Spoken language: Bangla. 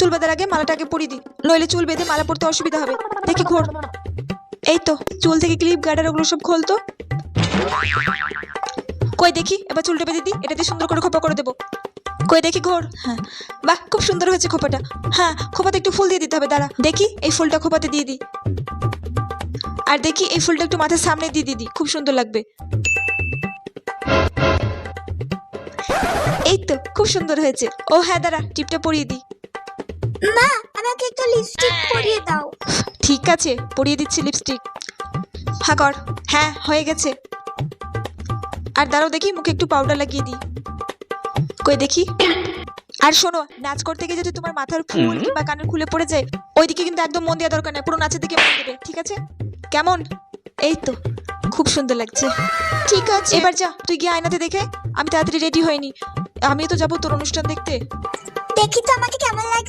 চুল বাঁধার আগে মালাটা আগে পরিয়ে দিই, নইলে চুল বেঁধে মালা পরতে অসুবিধা হবে। দেখি ঘোর। এই তো, চুল থেকে ক্লিপ গার্ডার ওগুলো সব খোলতো। কই দেখি, এবার চুলটা বেঁধে দিই, এটা দিয়ে সুন্দর করে খোপা করে দেবো। কই দেখি ঘোর। হ্যাঁ, বাহ, খুব সুন্দর হয়েছে খোপাটা। হ্যাঁ, খোপাতে একটু ফুল দিয়ে দিতে হবে, দাঁড়া দেখি এই ফুলটা খোপাতে দিয়ে দিই। আর দেখি এই ফুলটা একটু মাথার সামনে দিয়ে দিদি, খুব সুন্দর লাগবে। এই তো, খুব সুন্দর হয়েছে। ও হ্যাঁ, দাঁড়া টিপটা পরিয়ে দিই। মা, আমাকে একটু লিপস্টিক পরিয়ে দাও। ঠিক আছে, পরিয়ে দিচ্ছি লিপস্টিক। হ্যাঁ কর। হ্যাঁ, হয়ে গেছে। আর দাঁড়াও দেখি, মুখে একটু পাউডার লাগিয়ে দিই। কই দেখি। আর শোনো, নাচ করতে গিয়ে যদি তোমার মাথার ফুল কিংবা কানের খুলে পড়ে যায়, ওইদিকে কিন্তু একদম মন দেওয়া দরকার নেই, পুরো নাচের দিকে মন দেবে, ঠিক আছে? কেমন? এই তো, খুব সুন্দর লাগছে। ঠিক আছে, এবার যা, তুই গিয়ে আয়নাতে দেখে। আমি তাড়াতাড়ি রেডি হইনি, আমিও তো যাবো তোর অনুষ্ঠান দেখতে। দেখি তো আমাকে কেমন লাগছে।